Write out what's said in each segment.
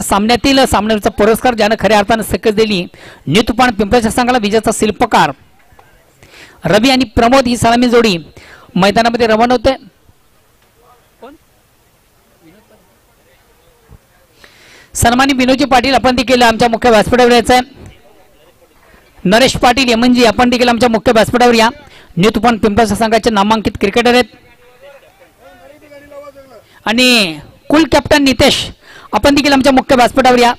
सामन्यातील सामन्याचा पुरस्कार ज्यानं खऱ्या अर्थानं सकस दिली न्यू तुफान पिंपळाच्या संघाला विजयाचा शिल्पकार रवी आणि प्रमोद ही सलामी जोडी मैदानामध्ये रवाना होते. सन्मानी विनोदजी पाटील आपण देखील आमच्या मुख्य व्यासपीठावर यायचं आहे. नरेश पाटील यमनजी आपण देखील आमच्या मुख्य व्यासपीठावर या. न्यू तुफान पिंपळाच्या संघाचे नामांकित क्रिकेटर आहेत आणि कुल कॅप्टन नितेश आपण देखील आमच्या मुख्य व्यासपीठावर या.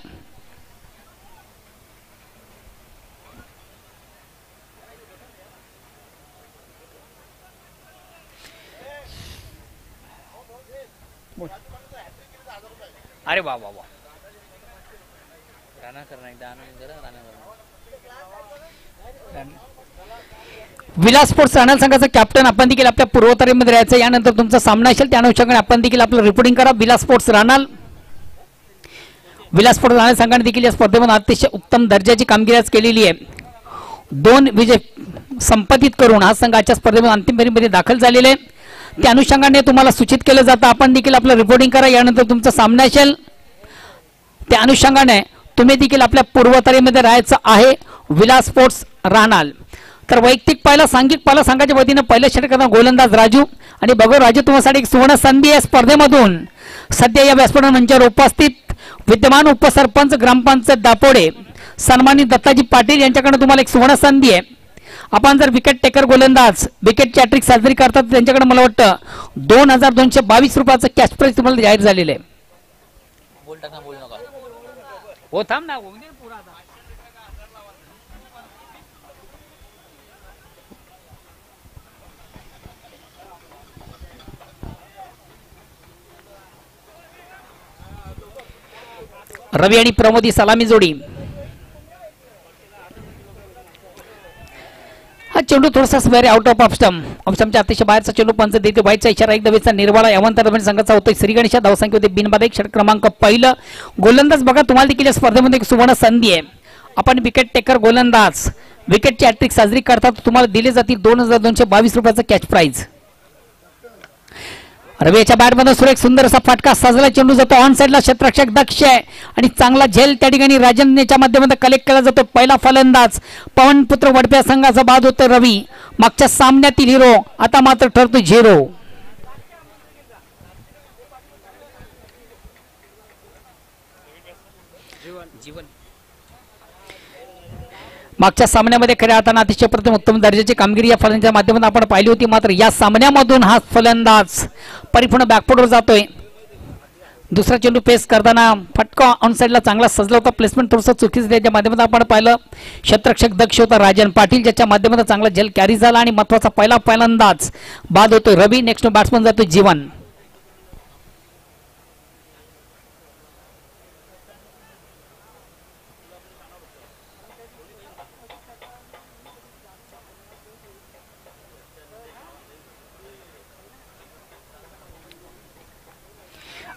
अरे वा वा वा विलास स्पोर्ट्स राहणार संघाचा कॅप्टन आपण देखील आपल्या पूर्वतरीमध्ये राहायचं. यानंतर तुमचा सामना असेल त्या अनुषंगाने आपण देखील आपलं रिपोर्टिंग करा. विलास स्पोर्ट्स राहणार संघाने देखील या स्पर्धेमध्ये अतिशय उत्तम दर्जाची कामगिरी आज केलेली आहे. 2 विजय संपादित करून हा संघ आजच्या स्पर्धेमध्ये अंतिम फेरीमध्ये दाखल झालेले आहे. त्या अनुषंगाने तुम्हाला सूचित केलं जातं आपण देखील आपलं रिपोर्टिंग करा. यानंतर तुमचा सामना असेल त्या अनुषंगाने तुम्ही देखील आपल्या पूर्वतरीमध्ये राहायचं आहे. विलास स्पोर्ट्स राहणार. तर वैयक्तिक पाहिला सांघिक पाहिला संघाच्या वतीने पहिल्या षटकाचा गोलंदाज राजू आणि बघू राजू तुम्हासाठी एक सुवर्ण संधी या स्पर्धेमधून सध्या या व्यासपीठ मंचावर उपस्थित विद्यमान उपसरपंच ग्रामपंचायत दापोडे सन्मानित दत्ताजी पाटील यांच्याकडे तुम्हाला एक सुवर्ण संधी आहे. आपण जर विकेट टेकर गोलंदाज विकेटची हॅट्रिक साजरी करतात त्यांच्याकडे मला वाटतं 2222 रुपयाचं कॅश प्राइज तुम्हाला जाहीर झालेलं आहे. हो थांब ना रवी आणि प्रमोदी सलामी जोडी. हा चेंडू थोडासा वेरी आउट ऑफ स्टंपच्या अतिशय बाहेरचा चेंडू पंच देते. व्हाईटचा इशारा एक दवेचा निर्वाळा यावंतर संघाचा होतोय. श्री गणेशा धावसंख्या होते बिनबाद 1 षटक क्रमांक पहिलं गोलंदाज बघा तुम्हाला देखील या स्पर्धेमध्ये एक सुवर्ण संधी आहे. आपण विकेट टेकर गोलंदाज विकेटची हॅट्रिक साजरी करतात तुम्हाला दिले जातील 2222 रुपयाचं कॅच प्राइज. रवीच्या बॅटमध्ये सुरेख सुंदर असा फटका साजला चेंडू जातो ऑन साइडला क्षेत्ररक्षक दक्ष आहे आणि चांगला झेल त्या ठिकाणी राजनच्या माध्यमातून कलेक्ट केला जातो. पहिला फलंदाज पवनपुत्र वडप्या संघाचा बाद होतो रवी. मागच्या सामन्यातील हिरो आता मात्र ठरतो झिरो. मागच्या सामन्यामध्ये खऱ्या अर्थानं अतिशय प्रथम उत्तम दर्जाची कामगिरी या फलंदाजाच्या माध्यमातून आपण पाहिली होती. मात्र या सामन्यामधून हा फलंदाज परिपूर्ण बॅकफुटवर जातोय. दुसरा चेंडू पेस करताना फटका ऑन साइडला चांगला सजला होता. प्लेसमेंट थोडंसं चुकीचं त्याच्या माध्यमातून आपण पाहिलं. क्षेत्ररक्षक दक्ष होता राजन पाटील ज्याच्या माध्यमातून चांगला झेल कॅरी झाला आणि महत्वाचा पहिला फलंदाज बाद होतोय रवी. नेक्स्ट बॅट्समन जातोय जीवन.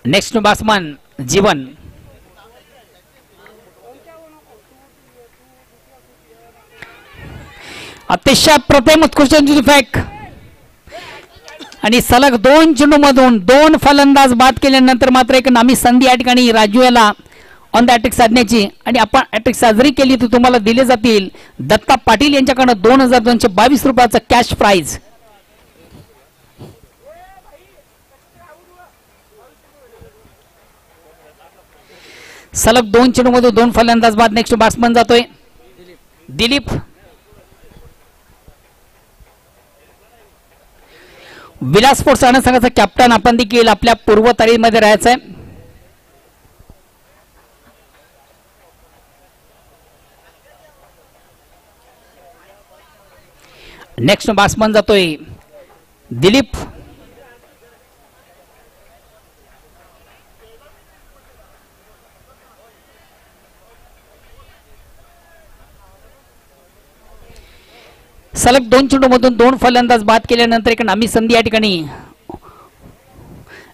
नेक्स्ट बॅट्समन जीवन. अतिशय प्रथम उत्कृष्ट फॅक आणि सलग 2 चेंडूमधून 2 फलंदाज बाद केल्यानंतर मात्र एक नामी संधी या ठिकाणी राजू याला ऑन द हॅट्रिक साधण्याची आणि आपण हॅट्रिक साजरी केली तर तुम्हाला दिले जातील दत्ता पाटील यांच्याकडे 2222 रुपयाचं कॅश प्राइज. सलग 2 चेंडूमधून 2 फलंदाज बाद. नेक्स्ट बॅट्समन जातोय दिलीप. विलास स्पोर्ट्स राहणार संघाचा कॅप्टन आपण देखील आपल्या पूर्वतरीमध्ये राहायचं आहे. नेक्स्ट बॅट्समन जातोय दिलीप. सलग 2 चेंडूमधून 2 फलंदाज बाद केल्यानंतर एक नामी संधी या ठिकाणी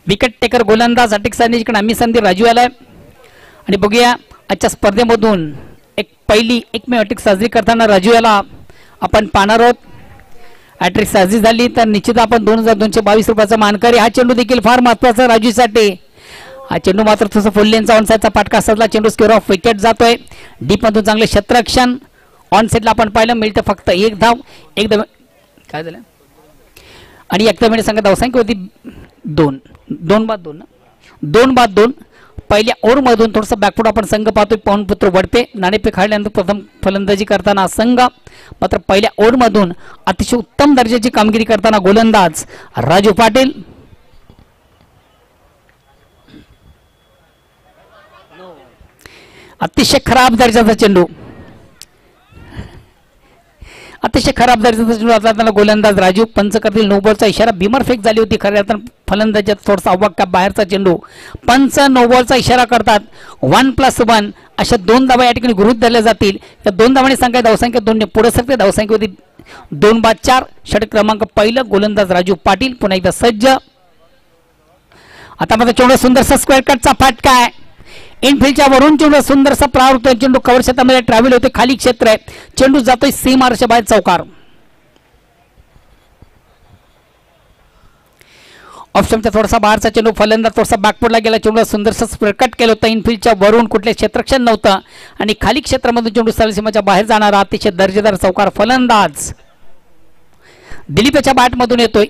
विकेट टेकर गोलंदाज हॅट्रिक साधण्याची नामी संधी राजू याला आणि बघूया आजच्या स्पर्धेमधून एक पहिली एकमेव हॅट्रिक साजरी करताना राजू याला आपण पाहणार आहोत. हॅट्रिक साजरी झाली तर निश्चित आपण 2222 रुपयाचा मानकरी. हा चेंडू देखील फार महत्वाचा राजूसाठी हा चेंडू मात्र थोडंसं फुल लेनचा ऑन साईडचा फटका असला चेंडू स्क्वेअर ऑफ विकेट जातोय. डीप मधून चांगले क्षेत्ररक्षण ऑन साईडला आपण पाहिलं. मिळतं फक्त एक धाव. एकदम काय झालं आणि एकदा मिनिट सांगा धावसंख्या होती 2 पहिल्या ओव्हरमधून थोडंसं बॅकफूट आपण संघ पाहतोय. पवनपुत्र वडपे नाणेफेक हारल्यानंतर प्रथम फलंदाजी करताना संघ मात्र पहिल्या ओव्हरमधून अतिशय उत्तम दर्जाची कामगिरी करताना गोलंदाज राजू पाटील. अतिशय खराब दर्जाचा चेंडू असताना गोलंदाज राजू पंच करतील. नो बॉलचा इशारा. बिमर फेक झाली होती खऱ्या अर्थानं फलंदाजात थोडासा अवाक्या बाहेरचा चेंडू. पंच नो बॉलचा इशारा करतात. 1+1 अशा 2 धावा या ठिकाणी गृहीत धरल्या जातील. या 2 धावांनी सांगाय धावसंख्या 2 ने पुढे सरते. धावसंख्या होती 2/4. षटक क्रमांक पहिलं गोलंदाज राजू पाटील पुन्हा एकदा सज्ज. आता मात्र चेंडू सुंदरसा स्क्वेअर कटचा फटका आहे. इनफिल्डच्या वरून चेंडू सुंदरसा प्रारूप चेंडू कव्हर क्षेत्रामध्ये ट्रॅव्हल होते. खाली क्षेत्र आहे. चेंडू जातोय सीमारेषेच्या बाहेर चौकार. ऑप्शनचा थोडासा बाहेरचा चेंडू फलंदाज थोडासा बॅकफुटला गेला. चेंडू सुंदरसा स्क्वेअर कट केलं होतं. इनफिल्डच्या वरून कुठले क्षेत्ररक्षण नव्हतं आणि खाली क्षेत्रामधून चेंडू सरळ सीमेच्या बाहेर जाणारा अतिशय दर्जेदार चौकार फलंदाज दिलीप याच्या बॅटमधून येतोय.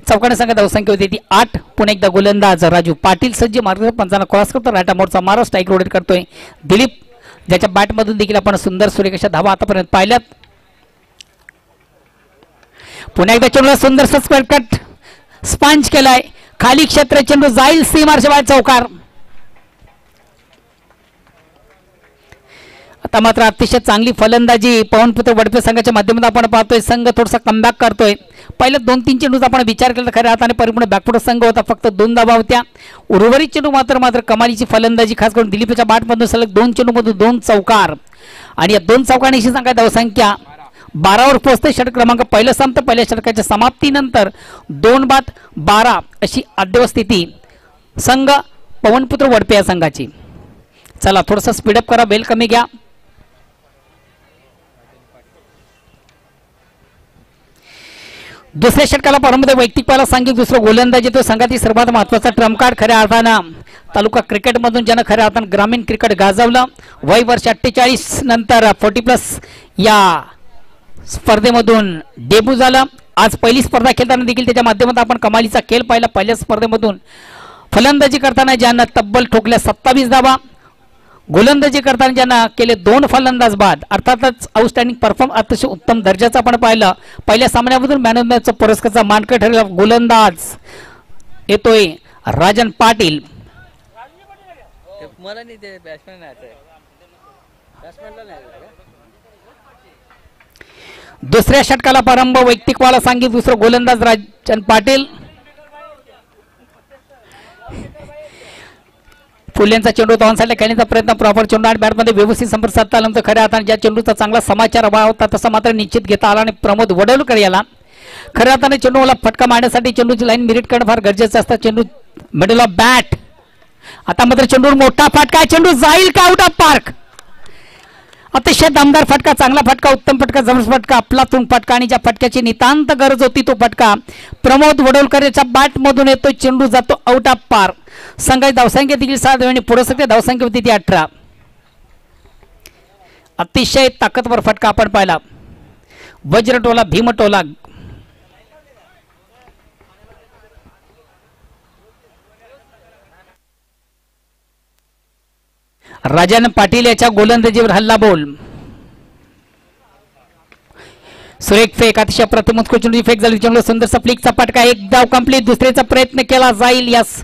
चौकाने सांगा धावसंख्या होती ती 8. पुन्हा एकदा गोलंदाज राजू पाटील सज्ज. मार्ग पंचांना क्रॉस करतो. राईट मोडचा मारा स्ट्राईक रोटेट करतोय दिलीप ज्याच्या बॅटमधून देखील आपण सुंदर सुरेख अशा धावा आतापर्यंत पाहिल्यात. पुन्हा एकदा चेंडूला सुंदरसा स्क्वेअर कट स्पंज केलाय. खाली क्षेत्र चेंडू जाईल सीमारेषेच्या बाहेर चौकार. आता मात्र अतिशय चांगली फलंदाजी पवनपुत्र वडपे संघाच्या माध्यमातून आपण पाहतोय. संघ थोडासा कमबॅक करतोय. पहिल्या 2-3 चेंडूचा आपण विचार केला तर खऱ्या हाताने परिपूर्ण बॅकफुट संघ होता. फक्त 2 धावा होत्या. उर्वरित चेंडू मात्र कमालीची फलंदाजी खास करून दिलीपच्या बॅटमधून सलग 2 चेंडूमधून 2 चौकार आणि या 2 चौकांशी सांगा धावसंख्या 12वर पोहोचते. षटक क्रमांक पहिलं संपतं. पहिल्या षटकाच्या समाप्तीनंतर 2/12 अशी अद्यव स्थिती संघ पवनपुत्र वडपे या संघाची. चला थोडंसं स्पीडअप करा. बेल कमी घ्या. दुसऱ्या षटकाला प्रारंभ वैयक्तिक पाला सांघिक दुसरं गोलंदाजी तो संघातील सर्वात महत्वाचा ट्रम्प कार्ड खऱ्या अर्थानं तालुका क्रिकेटमधून ज्यानं खऱ्या अर्थानं ग्रामीण क्रिकेट गाजवलं. वय वर्ष 48 नंतर 40+ या स्पर्धेमधून डेब्यू झालं. आज पहिली स्पर्धा खेळताना देखील त्याच्या माध्यमातून आपण कमालीचा खेळ पाहिला. पहिल्या स्पर्धेमधून फलंदाजी करताना ज्यांना तब्बल ठोकल्या 27 धावा. गोलंदाजी करताना ज्यांना केले 2 फलंदाज बाद. अर्थातच आउटस्टँडिंग परफॉर्म अतिशय उत्तम दर्जाचा आपण पाहिलं. पहिल्या सामन्यामधून मॅन ऑफ मॅचचा पुरस्काराचा मानकरी ठरलेला गोलंदाज येतोय राजन पाटील. दुसऱ्या षटकाला प्रारंभ वैयक्तिक वाला सांगित दुसरं गोलंदाज राजन पाटील. फुलेंचा चेंडू ऑन साईडला खेळण्याचा प्रयत्न. प्रॉपर चेंडू आणि बॅटमध्ये व्यवस्थित संपर्क साधता आला. खऱ्या अर्थाने ज्या चेंडूचा चांगला समाचार हवा होता तसा मात्र निश्चित घेता आला आणि प्रमोद वडवलकर याला खऱ्या अर्थाने चेंडूला फटका मारण्यासाठी चेंडूची लाईन मिरिट करणं फार गरजेचं असतं. चेंडू मिडल ऑफ बॅट. आता मात्र चेंडूवर मोठा फटका. चेंडू जाईल का आउट ऑफ पार्क. अतिशय दमदार फटका. चांगला फटका. उत्तम फटका. जबरदस्त फटका. अफलातून फटका आणि ज्या फटक्याची नितांत गरज होती तो फटका प्रमोद वडवलकर याच्या बॅटमधून येतो. चेंडू जातो आउट ऑफ पार्क. संघाची धावसंख्या देखील 7 आणि पुढे सगळे धावसंख्या होती ती 18. अतिशय ताकदवर फटका आपण पाहिला. वज्रटोला भीमटोला. राजन पाटील याच्या गोलंदाजीवर हल्ला बोल. सुरेख फेक. अतिशय प्रथम चेंडू फेक झाली. चेंडू सुंदरसा फ्लिकचा फटका. एक धाव कंप्लीट. दुसऱ्याचा प्रयत्न केला जाईल. यस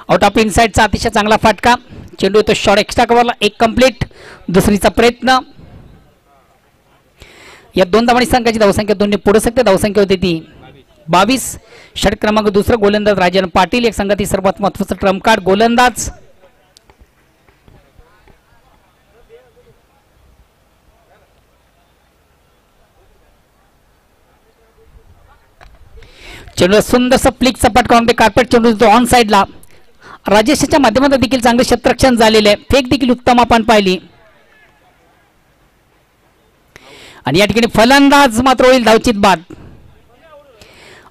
आउट ऑफ इनसाइडचा अतिशय चांगला फटका. चेंडू येतो शॉर्ट एक्स्ट्रा कव्हरला. एक कंप्लीट. दुसरीचा प्रयत्न. या 2 धावांनी संघाची धावसंख्या 2 ने पुढे सकते. धावसंख्या होती ती 22. षटक क्रमांक दुसरा गोलंदाज राजन पाटील. एक संघातील सर्वात महत्वाचा ट्रम्प कार्ड गोलंदाज. चेंडू सुंदरसा फ्लिकचा फटका कार्पेट चेंडू जो ऑन साइडला राजेशच्या माध्यमातून देखील चांगले क्षेत्ररक्षण झालेले आहे. फेक देखील उत्तम आपण पाहिली आणि या ठिकाणी फलंदाज मात्र होईल धावचित बाद.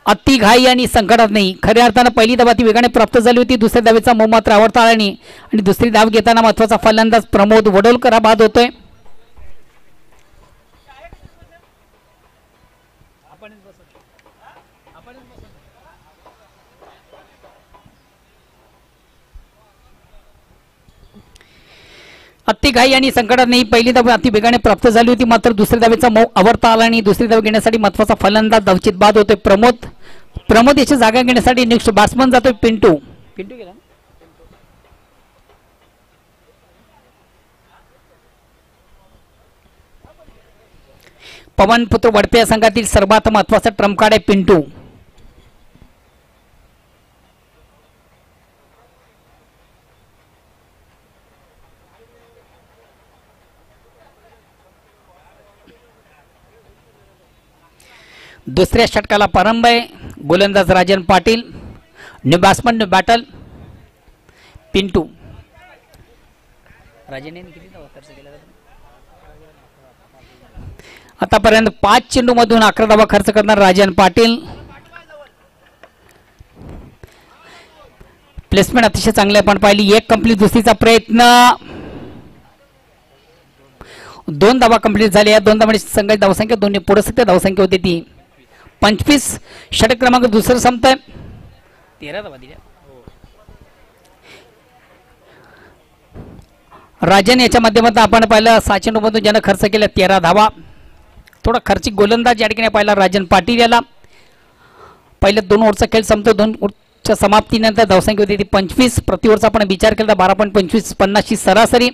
अति घाई आणि संकटात नाही. खऱ्या अर्थानं पहिली धाव ती वेगाने प्राप्त झाली होती. दुसऱ्या धावेचा मोह मात्र आवडता आणि दुसरी धाव घेताना महत्वाचा फलंदाज प्रमोद वडोलकर हा बाद होतोय. अति घाई आणि संकटात नाही. पहिली धाव अति वेगाने प्राप्त झाली होती मात्र दुसऱ्या धावेचा मोह आवडता आला आणि दुसरी धाव घेण्यासाठी महत्वाचा फलंदाज धावचित बाद होतोय प्रमोद याची जागा घेण्यासाठी नेक्स्ट बॅट्समन जातोय पिंटू गेला. पवन पुत्र वडपे या संघातील सर्वात महत्वाचा ट्रम्प कार्ड आहे पिंटू. दुसऱ्या षटकाला प्रारंभ आहे. गोलंदाज Rajan Patil. New batsman new battle Pintu. आतापर्यंत 5 चेंडू मधून 11 धावा खर्च करणार राजन पाटील. प्लेसमेंट अतिशय चांगली आपण पाहिली. एक कंप्लीट दुसरीचा प्रयत्न 2 धावा कंप्लीट झाल्या. 2 धावांची संघाची धावसंख्या 2 पुढे सत्य धावसंख्या होती ती 25. षटक क्रमांक दुसरं संपतंय. 13 धावा दिल्या. राजन याच्या माध्यमातून आपण पाहिलं 6 चेंडू मधून ज्यानं खर्च केला 13 धावा. थोडा खर्चिक गोलंदाज या ठिकाणी पाहिला राजन पाटील याला. पहिल्या 2 ओव्हरचा खेळ संपतो. 2 ओव्हरच्या समाप्तीनंतर धावसंख्या होती ती 25. प्रति ओव्हरचा आपण विचार केला 12.25 50 ची सरासरी.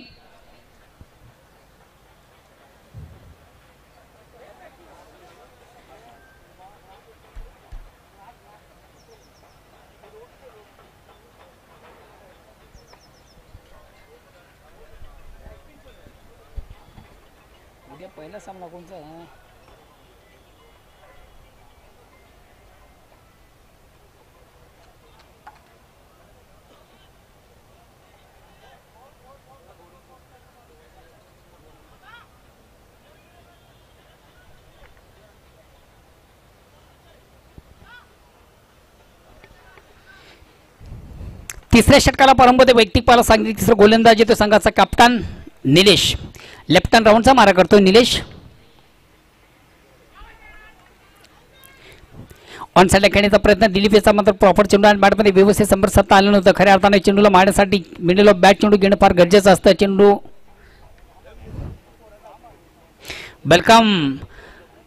पहिला सामना कोणचा तिसऱ्या षटकाला प्रारंभ होते. वैयक्तिक पाला सांगितले. तिसरा गोलंदाज येतो संघाचा कॅप्टन निलेश. लेफ्ट हँड राऊंडचा मारा करतो निलेश. ऑन साइडला खेळण्याचा प्रयत्न दिलीप याचा मात्र प्रॉपर चेंडू आणि बॅटमध्ये व्यवस्थित संपर्क साधता आलं नव्हतं. खऱ्या अर्थाने चेंडूला मारण्यासाठी मिडल ऑफ बॅट चेंडू घेणं फार गरजेचं असतं. चेंडू वेलकम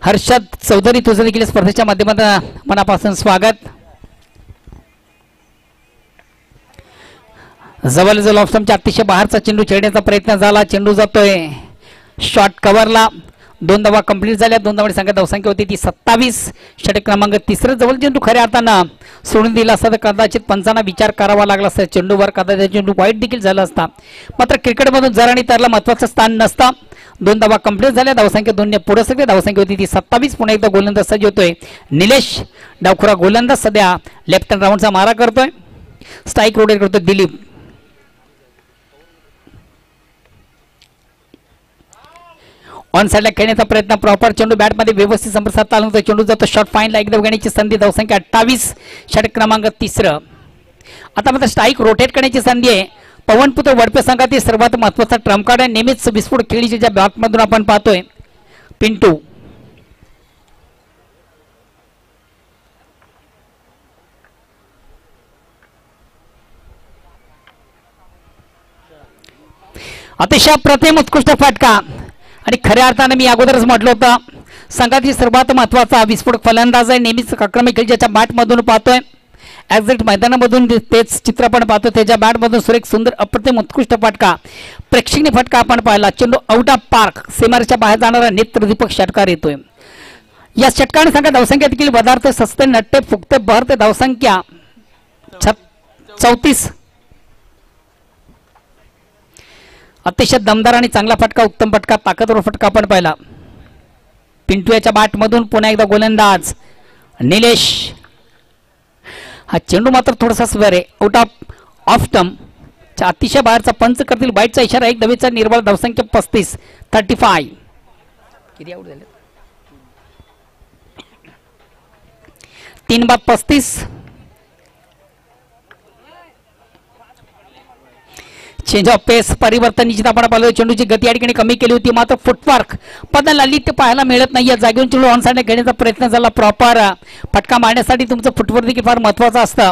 हर्षद चौधरी, तुझं देखील स्पर्धेच्या माध्यमातून मनापासून स्वागत. जवळजवळ ऑप्शनच्या अतिशय बाहेरचा चेंडू खेळण्याचा प्रयत्न झाला. चेंडू जातोय शॉर्ट कव्हरला. 2 धावा कंप्लीट झाल्या. 2 धावांची संख्या धावसंख्या होती ती 27. षटक क्रमांक तिसरं जवळ चेंडू खऱ्या अर्थानं सोडून दिला असता तर कदाचित पंचांना विचार करावा लागला असता. चेंडूवर कदाचित चेंडू वाईट देखील झाला असता. मात्र क्रिकेटमधून जर आणि त्याला महत्वाचं स्थान नसतं. 2 धावा कंप्लीट झाल्या. धावसंख्या 2 ने पुढे सगळे धावसंख्या होती ती 27. पुन्हा एकदा गोलंदाज सज्ज होतोय निलेश. डावखुरा गोलंदाज सध्या लेफ्ट हँड राऊंडचा मारा करतोय. स्ट्राईक रोटेट करतोय दिलीप. ऑन साइडला खेळण्याचा प्रयत्न प्रॉपर चेंडू बॅटमध्ये व्यवस्थित संपर्क साधता आला नव्हता. चेंडू जातो शॉर्ट फाईनला. एकदा घेण्याची संधी. धावसंख्या 28. षटक क्रमांक तिसरं. आता मात्र स्ट्राईक रोटेट करण्याची संधी आहे. पवनपुत्र वडपे संघातील सर्वात महत्वाचा ट्रम्प कार्ड आहे. नेहमीच विस्फोट खेळीच्या ज्या बॅटमधून आपण पाहतोय पिंटू. अतिशय प्रतिम उत्कृष्ट फटका आणि खऱ्या अर्थाने मी अगोदरच म्हटलं होतं संघातील सर्वात महत्वाचा विस्फोटक फलंदाज आहे. नेहमीच आक्रमक खेळ ज्याच्या बॅटमधून पाहतोय. एक्झॅक्ट मैदानामधून तेच चित्र आपण पाहतो. त्याच्या बॅटमधून सुरेख सुंदर अप्रतिम उत्कृष्ट फटका प्रेक्षणीय फटका आपण पाहिला. चेंडू आउट ऑफ पार्क सीमारेच्या बाहेर जाणारा नेत्रदीपक षटकार येतोय. या षटकाने संघा धावसंख्या देखील वधारते. सस्ते नट्टे फुकते बहरते. धावसंख्या 34. अतिशय दमदार आणि चांगला फटका, उत्तम फटका, ताकदवर फटका आपण पाहिला. पिंटू याच्या बॅटमधून पुन्हा एकदा गोलंदाज निलेश. हा चेंडू मात्र थोडासा स्वर आहे, आउट ऑफ स्टंप च्या अतिशय बाहेरचा पंच करतील. बाईटचा इशारा, एक धावेचा निर्बळ, धावसंख्या 35, 35. किती आउट झाले? 3 बाद 35. चेंज ऑफ पेस, परिवर्तन निश्चित आपण पाहिलं. चेंडूची गती या ठिकाणी कमी केली होती, मात्र फुटवर्क बदल आली ते पाहायला मिळत नाहीये. जागेवरून चेंडू ऑन साइड घेण्याचा प्रयत्न झाला. प्रॉपर फटका मारण्यासाठी तुमचं फुटवर्क देखील फार महत्वाचं असतं.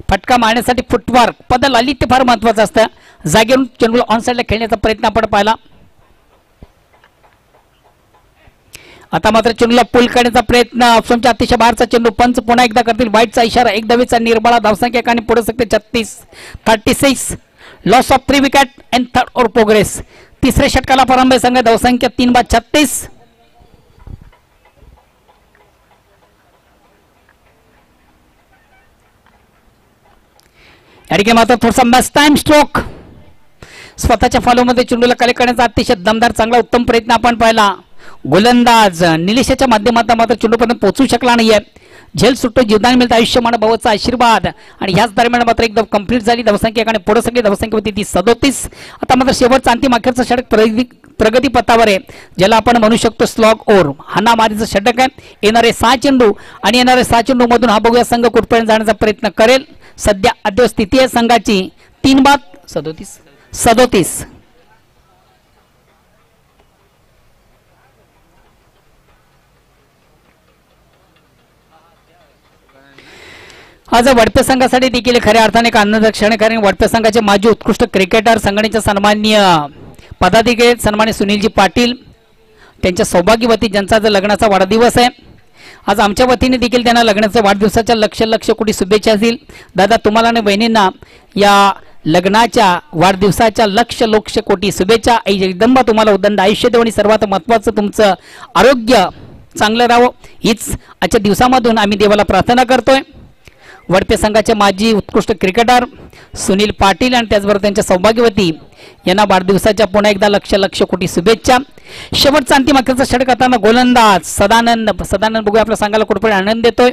फटका मारण्यासाठी फुटवर्क बदल आली ते फार महत्वाचं असतं. जागेवरून चेंडूला ऑन साइडला खेळण्याचा प्रयत्न आपण पाहिला. आता मात्र चेंडूला पुल करण्याचा प्रयत्न, ऑप्शनच्या अतिशय बाहेरचा चेंडू. पंच पुन्हा एकदा करतील. वाईटचा इशारा, एक धावेचा निर्बळा, धावसंख्या आणि पुढे सकते 36, 36. Loss of 3 wicket and 3rd over progress. तिसऱ्या षटकाला प्रारंभ संघ, धावसंख्या 3 बाद 36. या ठिकाणी मात्र थोडासा मॅच टाइम स्ट्रोक, स्वतःच्या फॉलोमध्ये चेंडूला कलेक्ट करण्याचा अतिशय दमदार चांगला उत्तम प्रयत्न आपण पाहिला. गोलंदाज निलेशाच्या माध्यमातून मात्र चेंडूपर्यंत पोहोचू शकला नाहीये. झेल सुट्टो, जीवदान मिळतं, आयुष्यमान भावाचा आशीर्वाद. आणि ह्याच दरम्यान मात्र एकदम कंप्लीट झाली धावसंख्या आणि पुढे सगळी धावसंख्या होती ती 37. आता मात्र शेवटचा अंतिम अखेरचा षटक प्रगती पथावर आहे, ज्याला आपण म्हणू शकतो स्लॉग ओव्हर. हाणामारीचं षटक आहे. येणारे 6 चेंडू आणि येणारे 6 चेंडू मधून हा बघूया संघ कुठपर्यंत जाण्याचा प्रयत्न करेल. सध्या अद्याप स्थिती आहे संघाची 3 बाद 37. आज वडपे संघासाठी देखील खऱ्या अर्थाने एक आनंदाचा क्षण, कारण वडपे संघाचे माजी उत्कृष्ट क्रिकेटर, संघटनेच्या सन्माननीय पदाधिकारी सन्माननीय सुनीलजी पाटील, त्यांच्या सौभाग्यवती ज्यांचा आज लग्नाचा वाढदिवस आहे. आज आमच्या वतीने देखील त्यांना लग्नाच्या वाढदिवसाच्या लक्ष कोटी शुभेच्छा असतील. दादा तुम्हाला आणि बहिणींना या लग्नाच्या वाढदिवसाच्या लक्ष कोटी शुभेच्छा. जगदंबा तुम्हाला उदंड आयुष्य देव आणि सर्वात महत्त्वाचं तुमचं आरोग्य चांगलं राहावं, हीच आजच्या दिवसामधून आम्ही देवाला प्रार्थना करतोय. वडपे संघाचे माजी उत्कृष्ट क्रिकेटर सुनील पाटील आणि त्याचबरोबर त्यांच्या सौभाग्यवती यांना वाढदिवसाच्या पुन्हा एकदा लक्ष कोटी शुभेच्छा. शेवटचा अंतिम अखेरचा षटक करताना गोलंदाज सदानंद बघूया आपल्या संघाला कुठपर्यंत आनंद देतोय.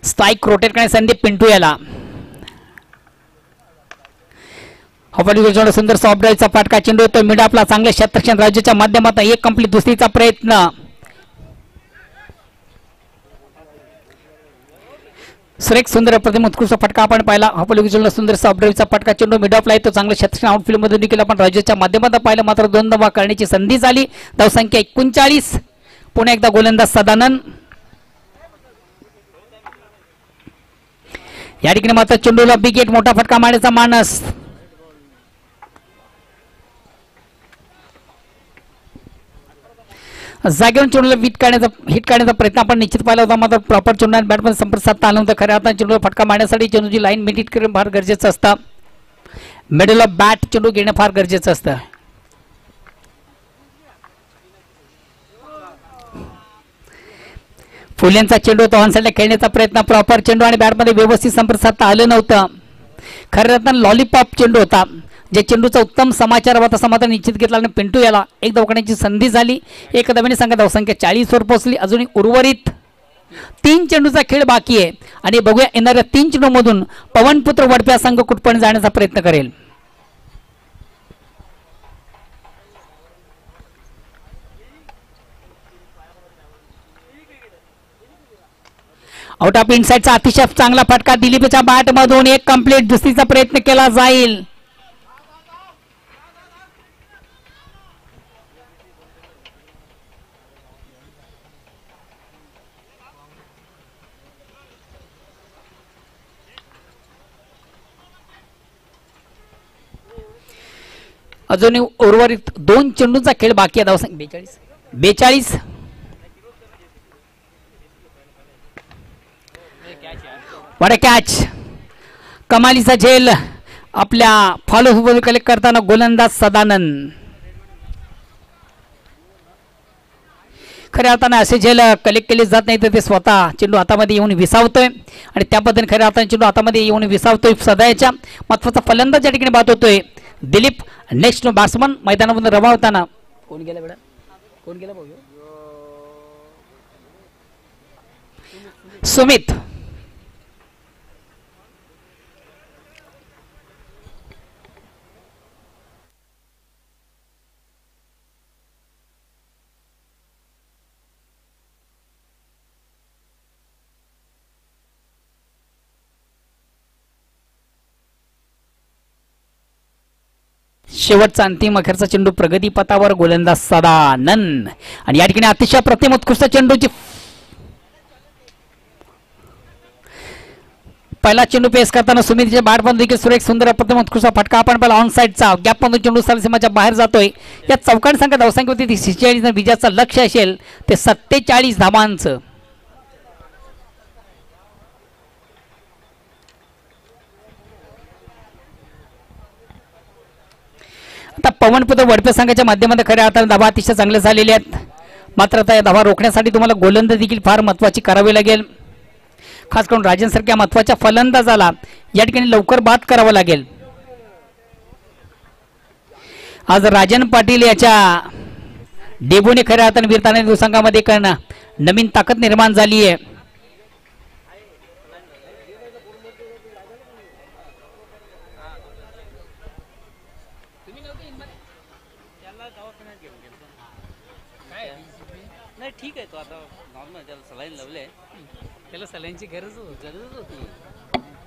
स्ट्राईक रोटेट करण्याची संधी पिंटू याला. सुंदर सॉफ्ट ड्राईव्हचा फाटका चेंडू येतो मिड आपला चांगल्या क्षेत्ररक्षण राज्याच्या माध्यमातून एक कंप्लीट दुसरीचा प्रयत्न. सुरेख सुंदर प्रतिम उत्कृष्ट फटका आपण पाहिला. हॉपल सुंदर सॉफ्ट ड्राईव्हचा फटका चेंडू मिड ऑफला येतो चांगल्या क्षेत्ररक्षण आउटफील्ड मधून देखील आपण राज्याच्या माध्यमातून पाहिलं, मात्र 2 धावा करण्याची संधी झाली. धावसंख्या 39. पुन्हा एकदा गोलंदाज सदानंद. या ठिकाणी मात्र चेंडूला बिग हिट मोठा फटका मारण्याचा मानस. जागेवरून चेंडूला हिट काढण्याचा प्रयत्न आपण निश्चित पाहिला होता, मात्र प्रॉपर चेंडू आणि बॅटमध्ये संपर्क साधता आला नव्हता. खऱ्या अर्थाने चेंडूला फटका मारण्यासाठी चेंडूची लाईन मेंटेन करणं फार गरजेचं असतं. मिडल ऑफ बॅट चेंडू घेणं फार गरजेचं असतं. फुलेंचा चेंडू तो ऑन साइडला खेळण्याचा प्रयत्न, प्रॉपर चेंडू आणि बॅटमध्ये व्यवस्थित संपर्क साधता आलं नव्हतं. खऱ्या अर्थाने लॉलीपॉप चेंडू होता, जे चेंडूचा उत्तम समाचार होता समाधान निश्चित घेतला आणि पिंटू याला एक धावण्याची संधी झाली. एक धावेने संघ धावसंख्या 40 वर पोहोचली. अजूनही उर्वरित 3 चेंडूचा खेळ बाकी आहे आणि बघूया येणाऱ्या 3 चेंडूमधून पवनपुत्र वडप्या संघ कुठपर्यंत जाण्याचा प्रयत्न करेल. आउट ऑफ इनसाइडचा अतिशय चांगला फटका दिलीपच्या बॅट मधून एक कंप्लीट दुसरीचा प्रयत्न केला जाईल. अजूनही उर्वरित 2 चेंडूचा खेळ बाकी आहे. धावसंख्या 42. वडा कॅच, कमालीचा झेल आपल्या फॉलो कलेक्ट करताना गोलंदाज सदानंद. खऱ्या अर्थाने असे झेल कलेक्ट केले जात नाही तर ते स्वतः चेंडू हातामध्ये येऊन विसावतोय आणि त्या पद्धतीने खऱ्या अर्थाने चेंडू हातामध्ये येऊन विसावतोय. सदायाच्या महत्वाचा फलंदाज या ठिकाणी बाद होतोय दिलीप. नेक्स्ट बॅट्समन मैदानामधून रवावताना कोण गेला बेटा, कोण गेला भाऊ? सुमित, शेवटचा अंतिम अखेरचा चेंडू प्रगती पथावर, गोलंदाज सदानंद. आणि या ठिकाणी अतिशय प्रतिम उत्कृष्ट चेंडूची पहिला चेंडू पेस करताना सुमितच्या बॅटमधून देखील सुरेख सुंदर प्रतिम उत्कृष्ट फटका. आपण पहिला ऑन साईडचा गॅपमधून चेंडू सीमाच्या बाहेर जातोय. या चौकांनी संख्या धावसंख्या होती ती 46. विजयाचं लक्ष्य असेल ते 47 धावांचं. आता पवनपुत्र वडपे संघाच्या माध्यमातून खऱ्या अर्थाने धावा अतिशय चांगले झालेले आहेत. मात्र आता या धावा रोखण्यासाठी तुम्हाला गोलंदाजी देखील फार महत्त्वाची करावी लागेल. खास करून राजन सारख्या महत्त्वाच्या फलंदाजाला या ठिकाणी लवकर बाद करावं लागेल. आज राजन पाटील याच्या डेबूने खऱ्या अर्थाने वीरताने संघामध्ये एक नवीन ताकद निर्माण झाली आहे. ठीक आहे, तो आता नॉर्मल त्याला सलाईन लावले, त्याला सलाईनची गरज होती.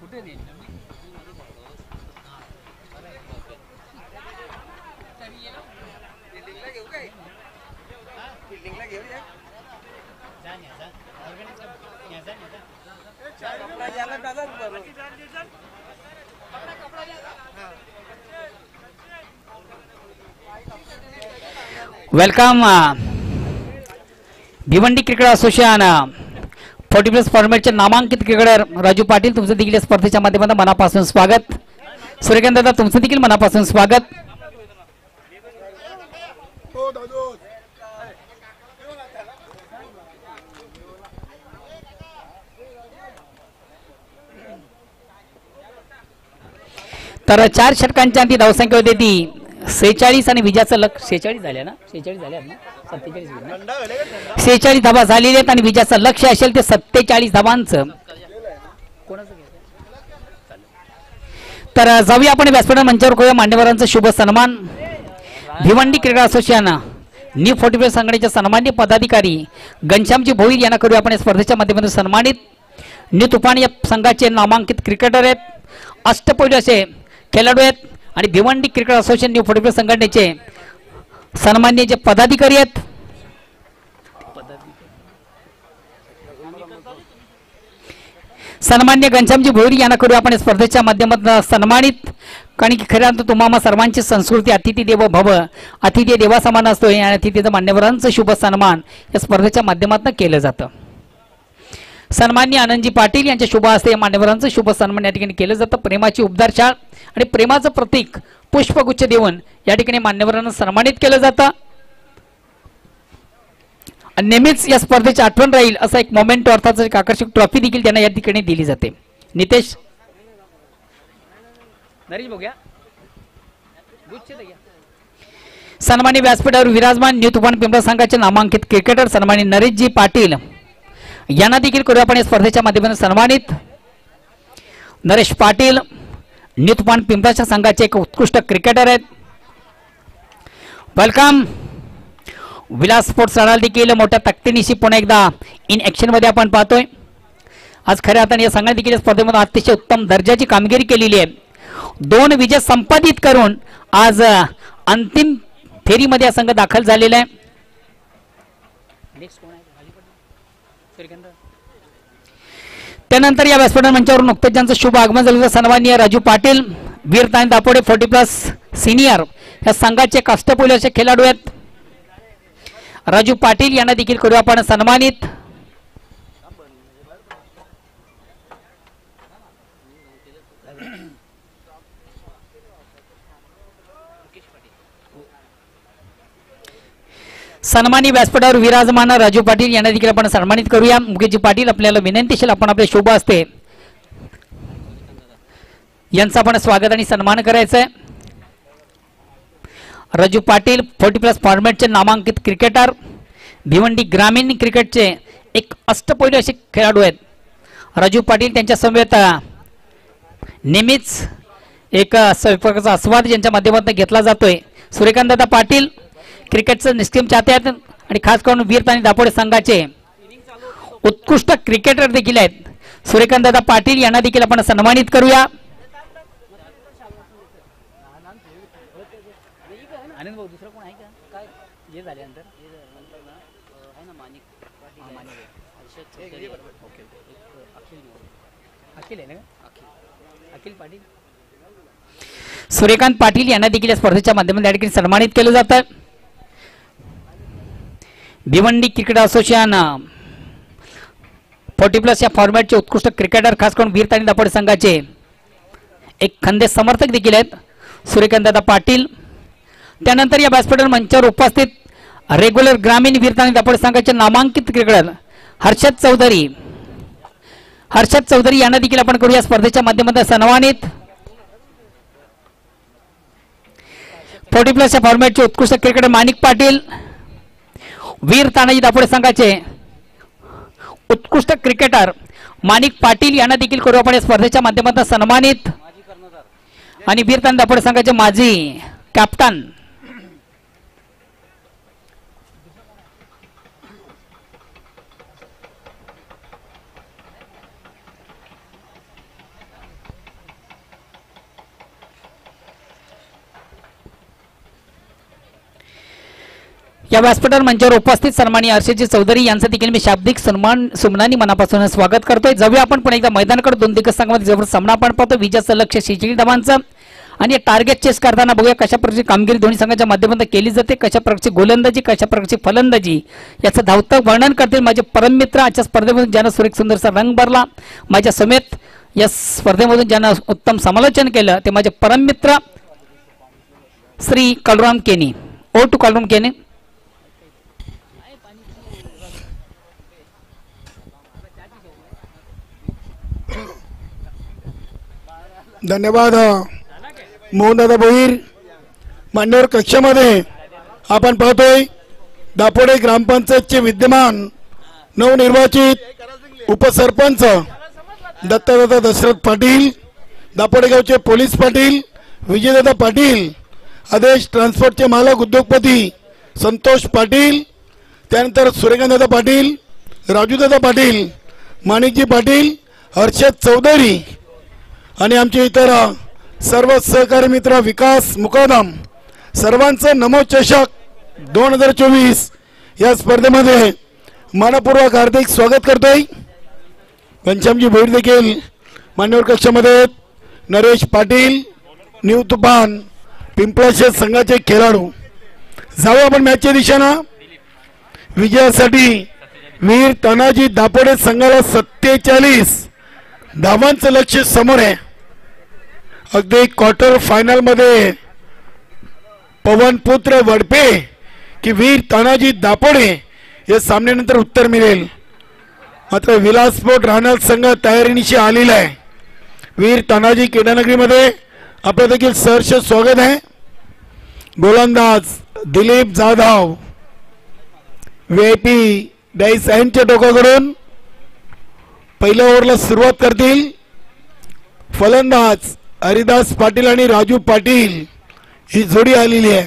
कुठे नाही वेलकम भिवंडी क्रिकेट असोसिएशन 40+ फॉर्मॅटचे नामांकित क्रिकेटर राजू पाटील, तुमचं देखील या स्पर्धेच्या माध्यमातून मनापासून स्वागत. सूर्यकांत दादा, तुमचं देखील मनापासून स्वागत. तर 4 षटकांच्या अंती धावसंख्या होती ती 46 आणि विजयाचं लक्ष्य 46 झाल्या ना, 46 झाल्या ना, 46 धावा झालेले आहेत आणि विजयाचं लक्ष्य असेल ते 47 धावांचं. तर जाऊया आपण व्यासपीठ मंचावर करूया मान्यवरांचा शुभ सन्मान. भिवंडी क्रीडा असोसिएशन न्यू 40+ संघटनेचे सन्मान्य पदाधिकारी घनश्यामजी भोईर यांना करूया आपण स्पर्धेच्या माध्यमातून सन्मानित. न्यू तुफान या संघाचे नामांकित क्रिकेटर आहेत, अष्टपैलू असे खेळाडू आहेत आणि भिवंडी क्रिकेट असोसिएशन न्यू 40+ संघटनेचे सन्मान्य जे पदाधिकारी आहेत. सन्मान्य घनश्यामजी भोईर यांना करू आपण स्पर्धेच्या माध्यमातून सन्मानित. कारण की खऱ्या अर्थाने तुम्हाला सर्वांची संस्कृती अतिथी देवो भव, अतिथी देवा समान असतोय आणि अतिथीचं मान्यवरांचं शुभ सन्मान या स्पर्धेच्या माध्यमातून केलं जातं. सन्मान्य आनंदजी पाटील यांच्या शुभ हस्ते मान्यवरांचं शुभ सन्मान या ठिकाणी केलं जातं. प्रेमाची उबदार शाळ आणि प्रेमाचं प्रतीक पुष्पगुच्छ देऊन या ठिकाणी मान्यवरांना सन्मानित केलं जातं. नेहमीच या स्पर्धेची आठवण राहील असा एक मोमेंटो अर्थात एक आकर्षक ट्रॉफी देखील त्यांना या ठिकाणी दिली जाते. नितेश सन्मान्य व्यासपीठावर विराजमान न्यू तुफान पिंपळा संघाचे नामांकित क्रिकेटर सन्मान्य नरेशजी पाटील यांना देखील करू आपण स्पर्धेच्या माध्यमातून सन्मानित. नरेश पाटील न्यू तुफान पिंपळाच्या संघाचे एक उत्कृष्ट क्रिकेटर आहेत. वेलकम. विलास स्पोर्ट्स रडाल देखील मोठ्या ताकदीनिशी पुन्हा एकदा इन ऍक्शन मध्ये आपण पाहतोय. आज खऱ्या अर्थाने या संघाने देखील स्पर्धेमध्ये अतिशय उत्तम दर्जाची कामगिरी केलेली आहे. 2 विजय संपादित करून आज अंतिम फेरीमध्ये हा संघ दाखल झालेला आहे. त्यानंतर या व्यासपीठ मंचावर नुकतेच ज्यांचं शुभ आगमन झालं सन्माननीय राजू पाटील वीरतान दापोडे 40+ सिनियर या संघाचे अष्टपैलू असे खेळाडू आहेत. राजू पाटील यांना देखील करू आपण सन्मानित. सन्मानी व्यासपीठावर विराजमान राजू पाटील यांना देखील आपण सन्मानित करूया. मुकेशजी पाटील आपल्याला विनंतीशील आपण आपले शुभ असते यांचा आपण स्वागत आणि सन्मान करायचा आहे. राजू पाटील 40+ फॉर्मॅटचे नामांकित क्रिकेटर भिवंडी ग्रामीण क्रिकेटचे एक अष्टपैलू असे खेळाडू आहेत. राजू पाटील त्यांच्या समवेत नेहमीच एक स्वयंपाकाचा आस्वाद ज्यांच्या माध्यमातून घेतला जातोय सूर्यकांतदादा पाटील क्रिकेटचे निष्ठीम चाहते आहेत आणि खास करून वीर आणि दापोडे संघाचे उत्कृष्ट क्रिकेटर देखील आहेत. सूर्यकांतदादा पाटील यांना देखील आपण सन्मानित करूया. आनंद भाऊ दुसरं कोण आहे का काय जे झाल्यानंतर आहे ना माणिक अखिल आहे ना अखिल पाटील. सूर्यकांत पाटील यांना देखील या स्पर्धेच्या माध्यमातून या ठिकाणी सन्मानित केलं जातं. भिवंडी क्रिकेट असोसिएशन 40+ या फॉर्मॅटचे उत्कृष्ट क्रिकेटर खास करून वीर आणि दापोडे संघाचे एक खंदे समर्थक देखील आहेत सूर्यकांतदादा पाटील. त्यानंतर या व्यासपीठावर मंचावर उपस्थित रेग्युलर ग्रामीण वीर आणि दापोडे संघाचे नामांकित क्रिकेटर हर्षद चौधरी यांना देखील आपण करू या स्पर्धेच्या माध्यमातून सन्मानित. 40+ या फॉर्मॅटचे उत्कृष्ट क्रिकेटर माणिक पाटील वीर तानाजी दापोडे संघाचे उत्कृष्ट क्रिकेटर माणिक पाटील यांना देखील करू आपण या स्पर्धेच्या माध्यमातून सन्मानित. आणि वीर तानाजी दापोडे संघाचे माजी कॅप्टन या व्यासपीठावर मंचावर उपस्थित सन्माननीय हर्षदजी चौधरी यांचं देखील मी शाब्दिक सुमनानी मनापासून स्वागत करतोय. जाऊया आपण पण एकदा मैदानाकडे. दोन दिग्गज संघामध्ये जबरदस्त सामना आपण पाहतो. विजयाचं लक्ष 46 धावांचं आणि टार्गेट चेस करताना बघूया कशा प्रकारची कामगिरी दोन्ही संघाच्या माध्यमातून केली जाते, कशा प्रकारची गोलंदाजी, कशा प्रकारची फलंदाजी याचं धावतं वर्णन करतील माझे परममित्र. आजच्या स्पर्धेमधून ज्यांना सुरेख सुंदरसा रंग भरला माझ्या समेत या स्पर्धेमधून ज्यांना उत्तम समालोचन केलं ते माझे परममित्र श्री कलराम केनी. ओ टू कलराम केनी. धन्यवाद मोहनदादा भोईर. मान्यवर कक्षामध्ये आपण पाहतोय दापोडे ग्रामपंचायतचे विद्यमान नवनिर्वाचित उपसरपंच दत्तादादा दशरथ पाटील, दापोडे गावचे पोलीस पाटील विजयदादा पाटील, आदेश ट्रान्सपोर्टचे मालक उद्योगपती संतोष पाटील, त्यानंतर सूर्यकांतदादा पाटील, राजूदादा पाटील, माणिकजी पाटील, हर्षद चौधरी आणि आमचे इतर सर्व सहकारी मित्र विकास मुकादम सर्वांचं नमो चषक 2024 या स्पर्धेमध्ये मनपूर्वक हार्दिक स्वागत करतोय. घनश्यामजी भोईर देखील मान्यवर कक्षामध्ये, नरेश पाटील न्यू तुफान पिंपळाशेत संघाचे खेळाडू. जाऊ आपण मॅचच्या दिशेनं. विजयासाठी वीर तानाजी दापोडे संघाला 47 धावांचं लक्ष समोर आहे. अगदी क्वार्टर फायनल मध्ये पवनपुत्र वडपे की वीर तानाजी दापोडे या सामन्यानंतर उत्तर मिळेल. मात्र विलासपोर्ट राहणार संघ तयारीनिशी आलेला आहे. वीर तानाजी क्रीडानगरीमध्ये आपलं देखील सहर्ष स्वागत आहे. गोलंदाज दिलीप जाधव VIP डाईस यांच्या टोकाकडून पहिल्या ओव्हरला सुरुवात करतील. फलंदाज हरिदास पाटील आणि राजू पाटील ही जोडी आलेली आहे.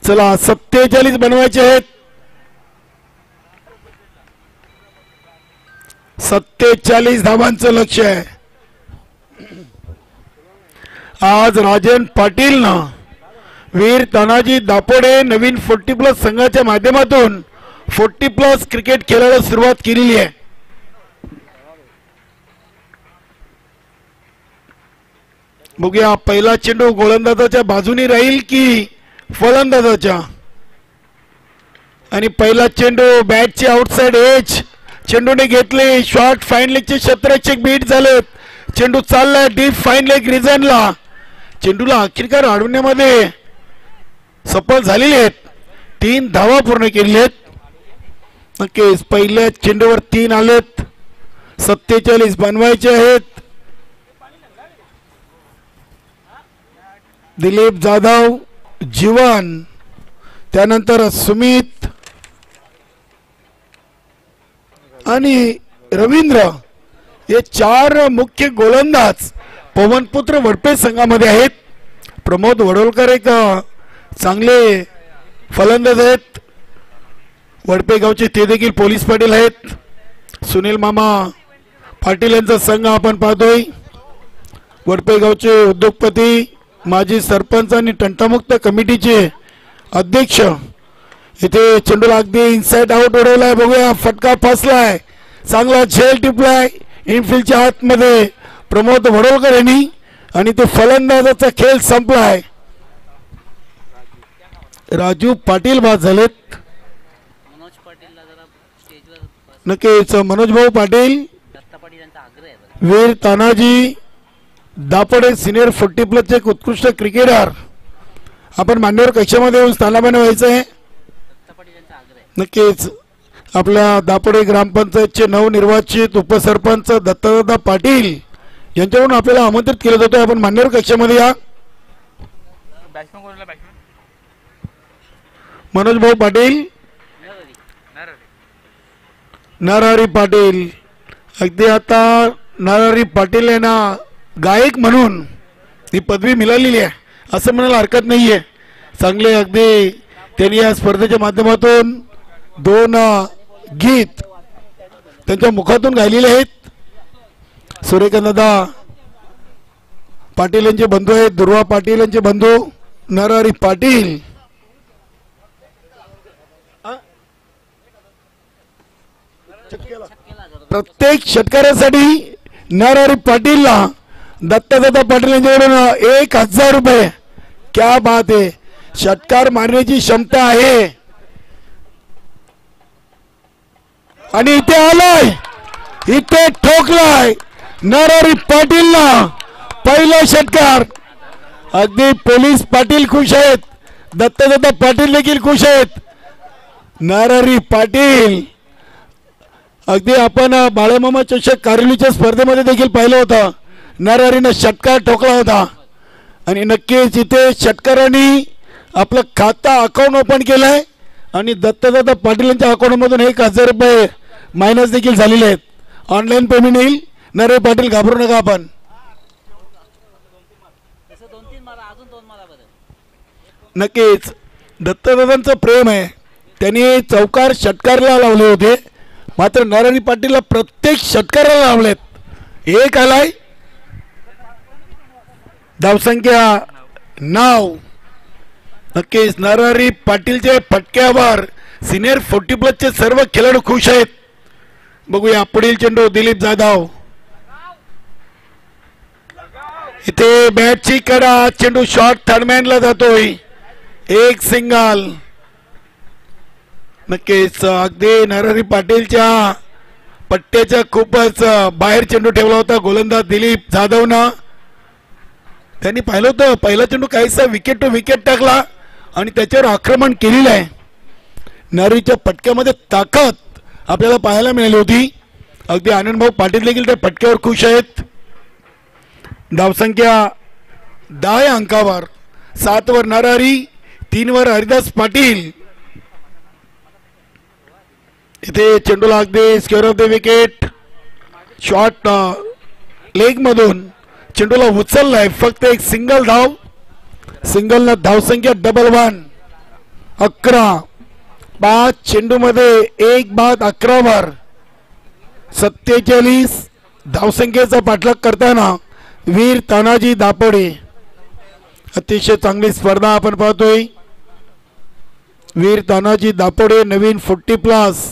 चला 47 बनवायचे आहेत. 47 धावांचं लक्ष आहे. आज राजन पाटील ना वीर तानाजी दापोडे नवीन 40+ संघाच्या माध्यमातून 40+ क्रिकेट खेळायला सुरुवात केलेली आहे. बघूया पहिला चेंडू गोलंदाजाच्या बाजूने राहील की फलंदाजाच्या. आणि पहिला चेंडू बॅटचे आउटसाइड एज चेंडूने घेतले. शॉर्ट फाईन लेगचे क्षेत्ररक्षक बीट झालेत. चेंडू चाललाय डीप फाईन लेग रिजनला. चेंडूला अखेरकार अडवण्यामध्ये सफल झालेले आहेत. 3 धावा पूर्ण केलेल्या आहेत. नक्कीच पहिल्या चेंडूवर 3 आलेत. 47 बनवायचे आहेत. दिलीप जाधव, जीवन, त्यानंतर सुमित, आणि रवींद्र हे 4 मुख्य गोलंदाज पवनपुत्र वडपे संघामध्ये आहेत. प्रमोद वडोलकर एक चांगले फलंदाज आहेत. वडपे गावचे ते देखील पोलीस पाटील आहेत. सुनील मामा पाटील यांचा संघ आपण पाहतोय. वडपे गावचे उद्योगपती, माजी सरपंच आणि तंटामुक्त कमिटीचे अध्यक्ष. इथे चेंडूला अगदी इनसाइड आउट उडवलाय. बघूया, फटका फसलाय, चांगला झेल टिपलाय इनफिल्डच्या आतमध्ये प्रमोद वडोलकर यांनी आणि ते फलंदाजाचा खेळ संपलाय. राजू पाटील बाद झालेत. मनोज पाटीलला जरा स्टेजवर नक्कीच मनोज भाऊ पाटील, दत्ता पाटील यांचा आग्रह आहे. वीर तानाजी दापोडे सिनियर 40+ एक उत्कृष्ट क्रिकेटर. आपण मान्यवर कक्षामध्ये येऊन स्थानापन्न व्हायचं आहे. दत्ता पाटील यांचा आग्रह आहे. नक्कीच आपल्या दापोडे ग्रामपंचायतचे नवनिर्वाचित उपसरपंच दत्तादादा पाटील यांच्याकडून आपल्याला आमंत्रित केलं जातं. आपण मान्यवर कक्षामध्ये या. मनोज भाऊ पाटील, नरहरी पाटील. अगदी आता नरहरी पाटील यांना गायक म्हणून ही पदवी मिळालेली आहे असं म्हणायला हरकत नाहीये. चांगले अगदी त्यांनी या स्पर्धेच्या माध्यमातून 2 गीत त्यांच्या मुखातून गायलेले आहेत. सूर्यकांतदादा पाटील यांचे बंधू आहेत. दुर्वा पाटील यांचे बंधू नरहरी पाटील. प्रत्येक षटकारासाठी नरहरी पाटीलला दत्तादादा पाटील यांच्याकडून 1000 रुपये. क्या बात आहे, षटकार मारण्याची क्षमता आहे. आणि इथे आलाय, इथे ठोकलाय नरहरी पाटीलला पहिला षटकार. अगदी पोलीस पाटील खुश आहेत, दत्तादादा पाटील देखील खुश आहेत. नरहरी पाटील अगदी आपण बाळमामा चषक कारलीच्या स्पर्धेमध्ये देखील पाहिलं होतं. नरहरीनं षटकार ठोकला होता आणि नक्कीच इथे षटकारांनी आपलं खाता अकाउंट ओपन केलंय आणि दत्तादादा पाटील यांच्या अकाउंटमधून 1000 रुपये मायनस देखील झालेले आहेत. ऑनलाईन पेमेंट येईल. नरहरी पाटील घाबरू नका. आपण तसं 2-3 मारा, अजून 2 मारा बरं. नक्कीच दत्तादादांचं प्रेम आहे. त्यांनी चौकार षटकारला लावले होते, मात्र नरहरी पाटीलला प्रत्येक षटकाराला लावलेत. 1 आलाय. धावसंख्या 9. नक्कीच नरहरी पाटीलच्या फटक्यावर सिनियर 40+ चे सर्व खेळाडू खुश आहेत. बघूया पुढील चेंडू दिलीप जाधव. इथे बॅटची कडा, चेंडू शॉर्ट थर्डमॅनला जातोय. 1 सिंगल. नक्कीच अगदी नरहरी पाटीलच्या पट्ट्याच्या खूपच बाहेर चेंडू ठेवला होता गोलंदाज दिलीप जाधवनं. त्यांनी पाहिलं होतं पहिला चेंडू काहीसा विकेट टू विकेट टाकला आणि त्याच्यावर आक्रमण केलेलं आहे. नरहरीच्या पटक्यामध्ये ताकद आपल्याला पाहायला मिळाली होती. अगदी आनंदभाऊ पाटील देखील त्या पटक्यावर खुश आहेत. धावसंख्या 10 अंकावर. 7 वर नरहरी, 3 वर हरिदास पाटील. इथे चेंडूला अगदी square of the wicket short leg मधून चेंडूला उचललाय. फक्त 1 सिंगल धाव. सिंगल न धावसंख्या 1-1. 11. 5 चेंडू मध्ये 1 बाद 11 वर 47 धावसंख्येचा पाठलाग करताना वीर तानाजी दापोडे. अतिशय चांगली स्पर्धा आपण पाहतोय. वीर तानाजी दापोडे नवीन 40+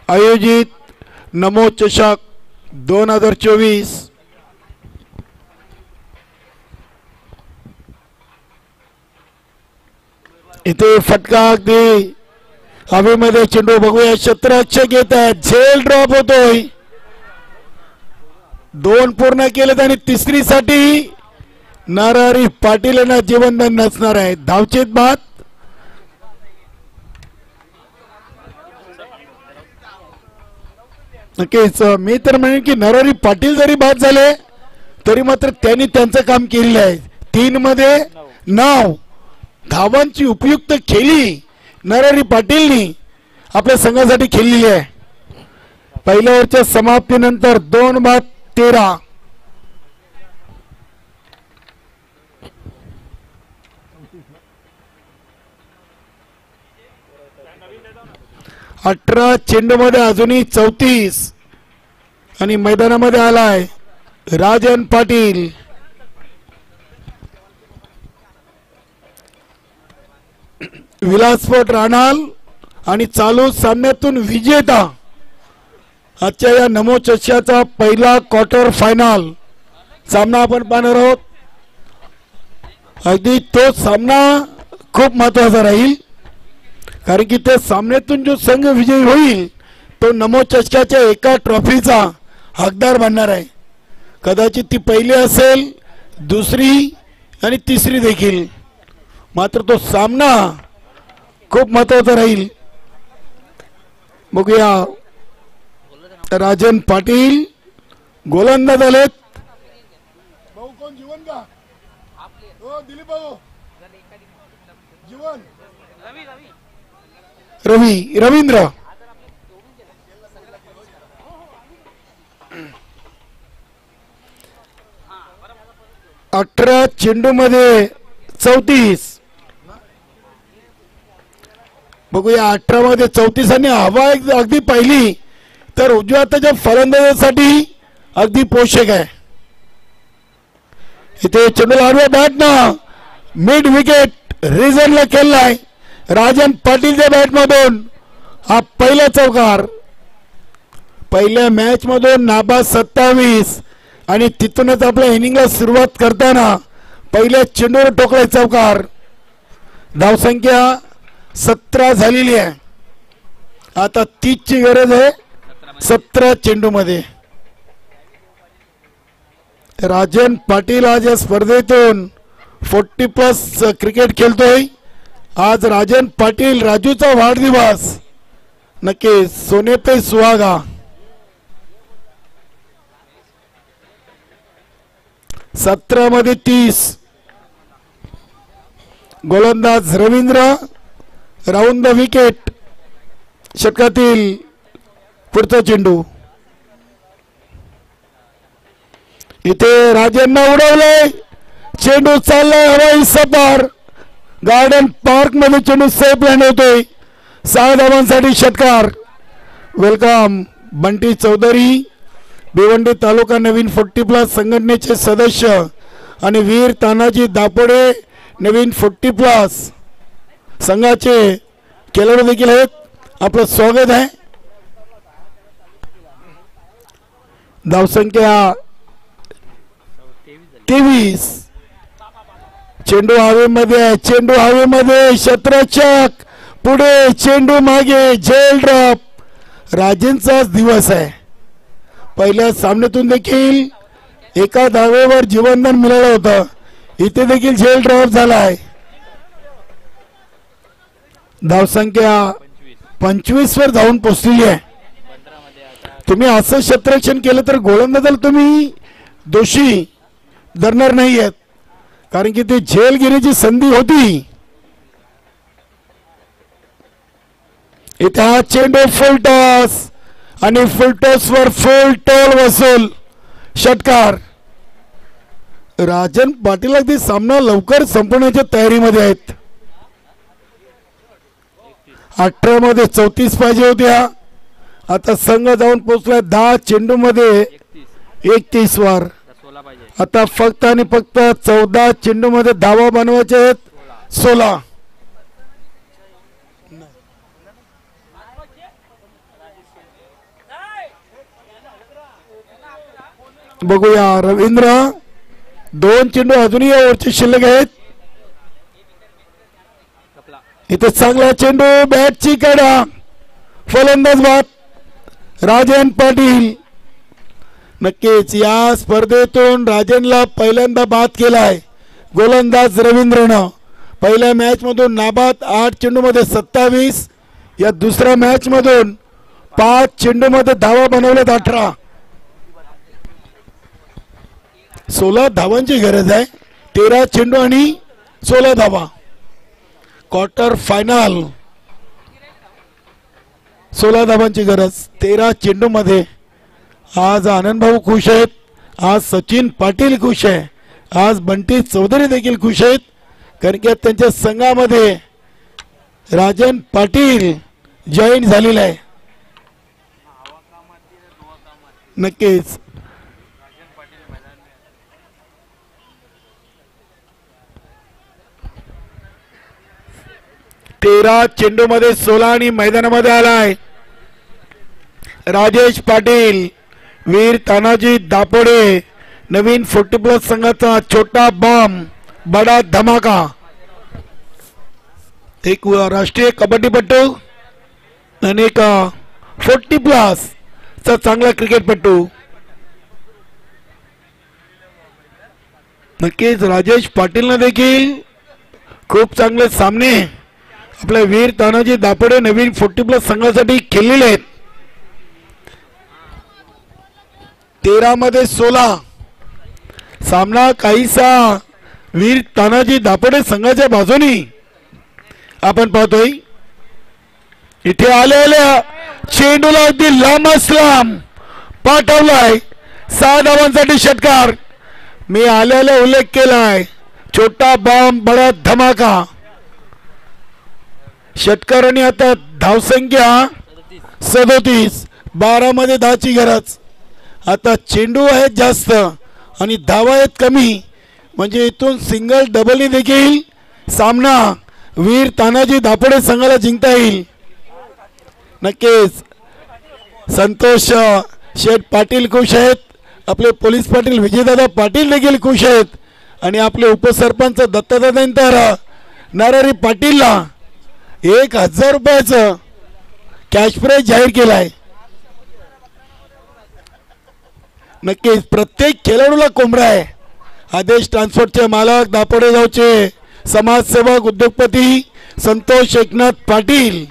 आयोजित नमो चषक 2024. इथे फटका अगदी हवेमध्ये चेंडू. बघूया क्षेत्ररक्षक येत आहेत. झेल ड्रॉप होतोय. 2 पूर्ण केलेत आणि तिसरीसाठी नरहरी पाटील यांना जीवनदान नसणार आहे. धावचेत बाद. नक्कीच मी तर म्हणेन की नरहरी पाटील जरी बाद झाले तरी मात्र त्यांनी त्यांचं काम केलेलं आहे. 3 मध्ये 9 धावांची उपयुक्त खेळी नरहरी पाटीलनी आपल्या संघासाठी खेळलेली आहे. पहिल्या ओव्हरच्या समाप्तीनंतर 2-13. अठरा चेंडूमध्ये अजूनही 34 आणि मैदानामध्ये आलाय राजन पाटील. विलासपोर्ट राणाल आणि चालू सामन्यातून विजेता आजच्या या नमो चषकाचा पहिला क्वार्टर फायनल सामना आपण पाहणार आहोत. अगदी तो सामना खूप महत्वाचा राहील, कारण की त्या सामन्यातून जो संघ विजयी होईल तो नमो चषकाच्या एका ट्रॉफीचा हकदार बनणार आहे. कदाचित ती पहिली असेल, दुसरी आणि तिसरी देखील, मात्र तो सामना खूप महत्वाचा राहील. बघूया राजन पाटील गोलंदाज आलेत. रवींद्र 18 चेंडूमध्ये 34. बघूया 18 मध्ये 34 आणि हवा अगदी पाहिली तर उजव्या हाताच्या फलंदाजासाठी अगदी पोषक आहे. इथे चेंडू आडव्या बॅटनं मिड विकेट रिझनला खेळलाय राजन पाटीलच्या बॅटमधून. हा पहिला चौकार. पहिल्या मॅच मधून नाबाद 27 आणि तिथूनच आपल्या इनिंगला सुरुवात करताना पहिल्या चेंडूवर टोकलाय चौकार. धावसंख्या 17 झालेली आहे. आता 30 ची गरज आहे 17 चेंडूमध्ये. राजन पाटील आज या स्पर्धेतून 40+ क्रिकेट खेळतोय. आज राजन पाटील राजूचा वाढदिवस. नक्की सोने पे सुहागा. मध्ये 30. गोलंदाज रवींद्र राऊंड द विकेट. षटकातील पुढचा चेंडू. इथे राजांना उडवलंय. चेंडू चाललाय हवाई सपार. गार्डन पार्क मध्ये चेंडू सेफ लँड होतोय. 6 धावांसाठी षटकार. वेलकम बंटी चौधरी, भिवंडी तालुका नवीन 40+ संघटनेचे सदस्य आणि वीर तानाजी दापोडे नवीन 40+ संघाचे खेळाडू देखील आहेत. आपलं स्वागत आहे. धावसंख्या 23. चेंडू हवेमध्ये आहे. चेंडू हवेमध्ये क्षेत्ररक्षक पुढे, चेंडू मागे, झेल ड्रॉप. राजेंचाच दिवस आहे. पहिल्या सामन्यातून देखील एका धावेवर जीवनदान मिळालं होतं. इथे देखील झेल ड्रॉप झाला आहे. धावसंख्या 25 वर जाऊन पोहोचलेली आहे. तुम्ही असं क्षेत्ररक्षण केलं तर गोलंदाजाला तुम्ही दोषी धरणार नाही आहेत, कारण की ती झेल घेण्याची संधी होती. इथे हा चेंडू फुल टॉस आणि फुल टॉस वर फुल टोल वसूल. षटकार. राजन पाटील अगदी सामना लवकर संपवण्याच्या तयारीमध्ये आहेत. 18 मध्ये 34 पाहिजे होत्या. आता संघ जाऊन पोहोचला 10 चेंडू मध्ये 31 वर. आता फक्त आणि फक्त 14 चेंडू मध्ये धावा बनवायचे आहेत. 16. बघूया रवींद्र. 2 चेंडू अजूनही ओव्हरचे शिल्लक आहेत. इथे चांगला चेंडू, बॅटची कडा, फलंदाज बाद राजन पाटील. नक्कीच या स्पर्धेतून राजनला पहिल्यांदा बाद केलाय गोलंदाज रवींद्रनं. पहिल्या मॅच मधून नाबाद 8 चेंडू मध्ये 27. या दुसऱ्या मॅच मधून 5 चेंडू मध्ये धावा बनवल्यात 18. 16 धावांची गरज आहे. 13 चेंडू आणि 16 धावा. क्वार्टर फायनल 16 धावांची गरज. 13 चेंडूमध्ये आज आनंद भाऊ खुश आहेत, आज सचिन पाटील खुश आहे, आज बंटी चौधरी देखील खुश आहेत, कारण की त्यांच्या संघामध्ये राजन पाटील जॉईन झालेला आहे. नक्कीच तेरा चेंडू मध्ये 16 आणि मैदानामध्ये आलाय राजेश पाटील. वीर तानाजी दापोडे नवीन 40+ संघाचा छोटा बॉम्ब बडा धमाका. एक राष्ट्रीय कबड्डीपटू आणि एक 40+ चा चांगला क्रिकेटपटू. नक्कीच राजेश पाटीलने देखील खूप चांगले सामने आपल्या वीर तानाजी दापोडे नवीन 40+ संघासाठी खेळलेले आहेत. 13 मध्ये 16 सामना काहीसा वीर तानाजी दापोडे संघाच्या बाजूनी आपण पाहतोय. इथे आलेल्या चेंडूला अगदी लांबच लांब पाठवलाय. 6 धावांसाठी षटकार. मी आलेला उल्लेख केलाय छोटा बॉम्ब बडा धमाका. षटकारांनी आता धावसंख्या 37. 12 मध्ये 10 ची गरज. आता चेंडू आहेत जास्त आणि धावा आहेत कमी, म्हणजे इथून सिंगल डबलनी देखील सामना वीर तानाजी दापोडे संघाला जिंकता येईल. नक्कीच संतोष शेठ पाटील खुश आहेत, आपले पोलीस पाटील विजयदादा पाटील देखील खुश आहेत आणि आपले उपसरपंच दत्तदादांतर नरहरी पाटीलला 1000 रुपयाचं कॅश प्राइज जाहीर केलं आहे. नक्कीच प्रत्येक खेळाडूला कोंबडा आहे. आदेश ट्रान्सपोर्टचे मालक दापोडे गावचे समाजसेवक उद्योगपती संतोष एकनाथ पाटील.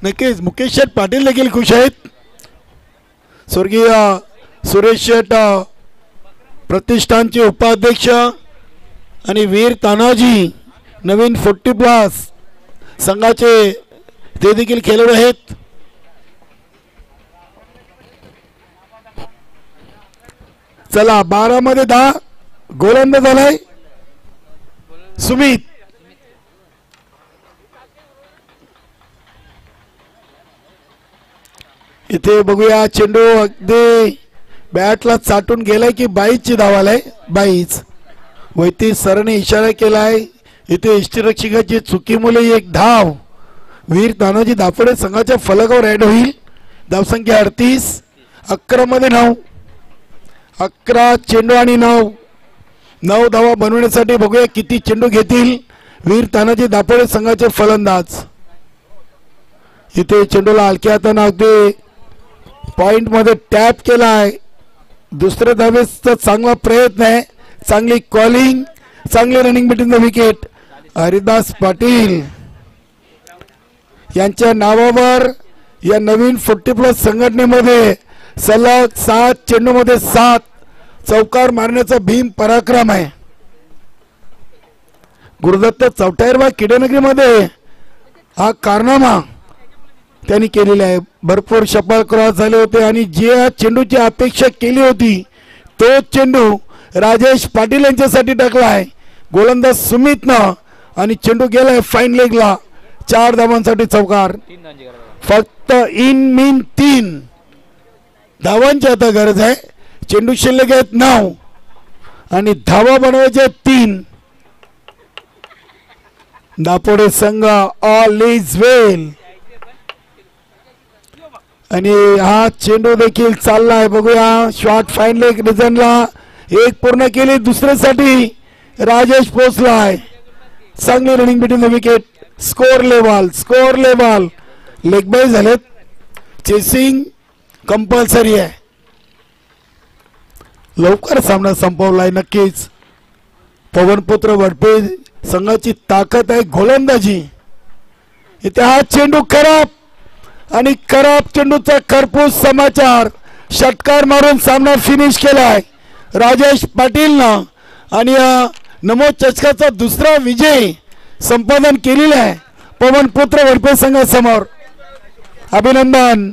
नक्कीच मुकेश शेठ पाटील देखील खुश आहेत. स्वर्गीय सुरेश शेठ प्रतिष्ठानचे उपाध्यक्ष आणि वीर तानाजी नवीन 40+ संघाचे ते देखील खेळाडू आहेत. चला 12 मध्ये 10 गोलंदाज झालाय सुमित. इथे बघूया चेंडू अगदी बॅटला चाटून गेलाय की बाईची धावालाय. बाईच वैती सरांनी इशारा केलाय. इथे इष्टरक्षकाची चुकीमुळे एक धाव वीर तानाजी दापोडे संघाच्या फलकावर ऍड होईल. धावसंख्या 38. 11 मध्ये 9. 11 चेंडू आणि 9 धावा बनवण्यासाठी बघूया किती चेंडू घेतील वीर तानाजी दापोडे संघाचे फलंदाज. इथे चेंडूला हलक्या हाताने अगदी पॉइंट मध्ये टॅप केलाय. दुसऱ्या धावेचा चांगला प्रयत्न आहे. चांगली कॉलिंग, चांगली running between the wicket. Haridas Patil यांच्या नावावर या नवीन 40+ संघटनेमध्ये सलग 7 चेंडूमध्ये 7 चौकार मारण्याचा भीम पराक्रम आहे. गुरुदत्त चौटायरवा किडनगरीमध्ये हा कारनामा त्यांनी केलेला आहे. भरपूर शपाल क्रॉस झाले होते आणि जे चेंडूची अपेक्षा केली होती तो चेंडू राजेश पाटील यांच्यासाठी टाकलाय गोलंदाज सुमितनं आणि चेंडू गेलाय फाईन लेगला. 4 धावांसाठी चौकार. फक्त इन मीन 3 धावांची आता गरज आहे. चेंडू शिल्लक आहेत 9 आणि धावा बनवायचे 3. दापोडे संघ ऑल इज वेल आणि हा चेंडू देखील चाललाय. बघूया शॉर्ट फाईन लेग रिझनला 1 पूर्ण केली. दुसऱ्यासाठी राजेश पोचलाय. चांगली running between the wicket. Score level leg bye झालेत. चेसिंग कंपल्सरी आहे. लवकर सामना संपवलाय. नक्कीच पवनपुत्र वडपे संघाची ताकद आहे गोलंदाजी. इथे हा चेंडू खराब आणि खराब चेंडूचा खरपूस समाचार. षटकार मारून सामना फिनिश केलाय राजेश पाटीलनं आणि नमो चषकाचा दुसरा विजय संपादन केलेला आहे पवन पुत्र वडपे संघासमोर. अभिनंदन.